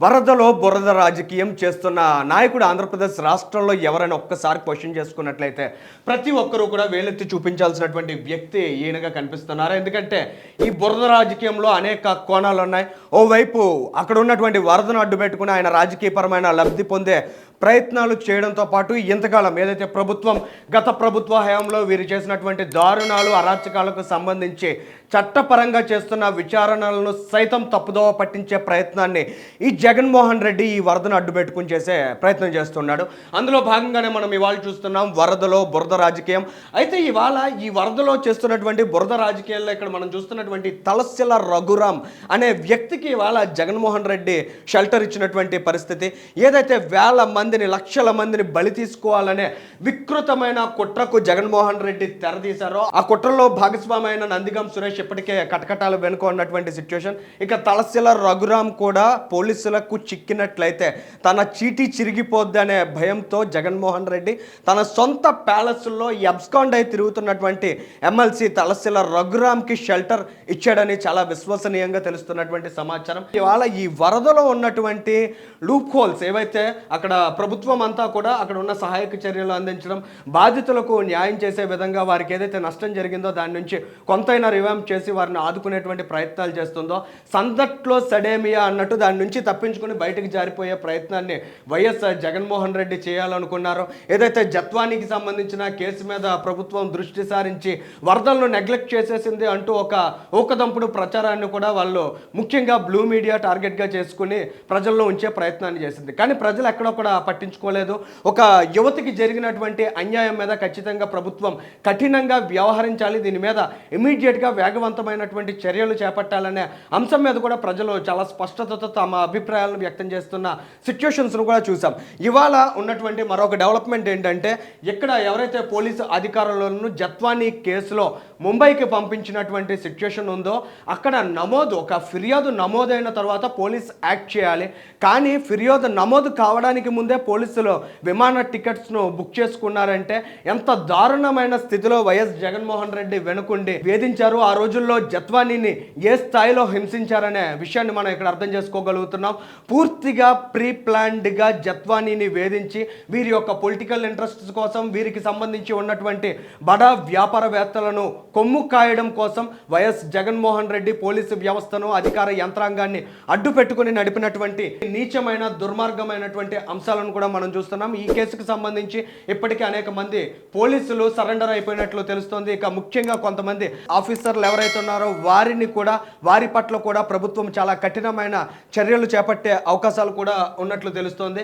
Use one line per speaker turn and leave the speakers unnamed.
వరదలో బురద రాజకీయం చేస్తున్న నాయకుడు ఆంధ్రప్రదేశ్ రాష్ట్రంలో ఎవరైనా ఒక్కసారి క్వశ్చన్ చేసుకున్నట్లయితే ప్రతి ఒక్కరూ కూడా వేలెత్తి చూపించాల్సినటువంటి వ్యక్తి ఈయనగా కనిపిస్తున్నారు. ఎందుకంటే ఈ బురద రాజకీయంలో అనేక కోణాలు ఉన్నాయి. ఓవైపు అక్కడ ఉన్నటువంటి వరదను అడ్డు పెట్టుకుని ఆయన రాజకీయపరమైన లబ్ధి పొందే ప్రయత్నాలు చేయడంతో పాటు ఇంతకాలం ఏదైతే గత ప్రభుత్వ హయాంలో వీరు చేసినటువంటి దారుణాలు అరాచకాలకు సంబంధించి చట్టపరంగా చేస్తున్న విచారణలను సైతం తప్పుదోవ పట్టించే ప్రయత్నాన్ని ఈ జగన్మోహన్ రెడ్డి ఈ వరదను అడ్డుపెట్టుకుని చేసే ప్రయత్నం చేస్తున్నాడు. అందులో భాగంగానే మనం ఇవాళ చూస్తున్నాం వరదలో బురద రాజకీయం. అయితే ఇవాళ ఈ వరదలో చేస్తున్నటువంటి బురద రాజకీయాల్లో ఇక్కడ మనం చూస్తున్నటువంటి తలసిల రఘురాం అనే వ్యక్తికి ఇవాళ జగన్మోహన్ రెడ్డి షెల్టర్ ఇచ్చినటువంటి పరిస్థితి. ఏదైతే లక్షల మందిని బలి తీసుకోవాలనే వికృతమైన కుట్రకు జగన్మోహన్ రెడ్డి తెరదీశారో ఆ కుట్రలో భాగస్వామి అయిన నందిగం సురేష్ ఇప్పటికే కటకటాలు వెనుకున్నటువంటి సిచ్యువేషన్. ఇక తలసిల రఘురాం కూడా పోలీసులకు చిక్కినట్లయితే తన చీటీ చిరిగిపోద్ది అనే భయంతో జగన్మోహన్ రెడ్డి తన సొంత ప్యాలెస్లో అబ్స్కాండ్ అయి తిరుగుతున్నటువంటి ఎమ్మెల్సీ తలసిల రఘురాంకి షెల్టర్ ఇచ్చాడని చాలా విశ్వసనీయంగా తెలుస్తున్నటువంటి సమాచారం. ఇవాళ ఈ వరదలో ఉన్నటువంటి లూప్ హోల్స్ ఏవైతే అక్కడ ప్రభుత్వం అంతా కూడా అక్కడ ఉన్న సహాయక చర్యలు అందించడం, బాధితులకు న్యాయం చేసే విధంగా వారికి ఏదైతే నష్టం జరిగిందో దాని నుంచి కొంతైనా రివాంప్ చేసి వారిని ఆదుకునేటువంటి ప్రయత్నాలు చేస్తుందో, సందట్లో సడేమియా అన్నట్టు దాని నుంచి తప్పించుకుని బయటకు జారిపోయే ప్రయత్నాన్ని వైఎస్ జగన్మోహన్ రెడ్డి చేయాలనుకున్నారో, ఏదైతే జత్వానికి సంబంధించిన కేసు మీద ప్రభుత్వం దృష్టి సారించి వరదలను నెగ్లెక్ట్ చేసేసింది అంటూ ఒక ఊకదంపుడు ప్రచారాన్ని కూడా వాళ్ళు ముఖ్యంగా బ్లూ మీడియా టార్గెట్గా చేసుకుని ప్రజల్లో ఉంచే ప్రయత్నాన్ని చేసింది. కానీ ప్రజలు ఎక్కడో కూడా పట్టించుకోలేదు. ఒక యువతికి జరిగినటువంటి అన్యాయం మీద ఖచ్చితంగా ప్రభుత్వం కఠినంగా వ్యవహరించాలి, దీని మీద ఇమీడియట్గా వేగవంతమైనటువంటి చర్యలు చేపట్టాలనే అంశం మీద కూడా ప్రజలు చాలా స్పష్టతతో తమ అభిప్రాయాలను వ్యక్తం చేస్తున్న సిచ్యువేషన్స్ను కూడా చూసాం. ఇవాళ ఉన్నటువంటి మరొక డెవలప్మెంట్ ఏంటంటే, ఇక్కడ ఎవరైతే పోలీసు అధికారులను జత్వానీ కేసులో ముంబైకి పంపించినటువంటి సిచ్యువేషన్ ఉందో అక్కడ ఒక ఫిర్యాదు నమోదైన తర్వాత పోలీస్ యాక్ట్ చేయాలి. కానీ ఫిర్యాదు నమోదు కావడానికి ముందే పోలీసులు విమాన టికెట్స్ను బుక్ చేసుకున్నారంటే ఎంత దారుణమైన స్థితిలో వైఎస్ జగన్మోహన్ రెడ్డి వెనుకుండి వేధించారు, ఆ రోజుల్లో జత్వానీని ఏ స్థాయిలో హింసించారనే విషయాన్ని మనం ఇక్కడ అర్థం చేసుకోగలుగుతున్నాం. పూర్తిగా ప్రీ ప్లాన్డ్గా జత్వానీని వేధించి వీరి యొక్క పొలిటికల్ ఇంట్రెస్ట్స్ కోసం, వీరికి సంబంధించి ఉన్నటువంటి బడా వ్యాపారవేత్తలను కొమ్ము కాయడం కోసం వైఎస్ జగన్మోహన్ రెడ్డి పోలీసు వ్యవస్థను, అధికార యంత్రాంగాన్ని అడ్డు పెట్టుకుని నడిపినటువంటి నీచమైన దుర్మార్గమైనటువంటి అంశాలను కూడా మనం చూస్తున్నాం. ఈ కేసుకు సంబంధించి ఇప్పటికే అనేక మంది పోలీసులు సరెండర్ అయిపోయినట్లు తెలుస్తోంది. ఇక ముఖ్యంగా కొంతమంది ఆఫీసర్లు ఎవరైతే ఉన్నారో వారి పట్ల కూడా ప్రభుత్వం చాలా కఠినమైన చర్యలు చేపట్టే అవకాశాలు కూడా ఉన్నట్లు తెలుస్తోంది.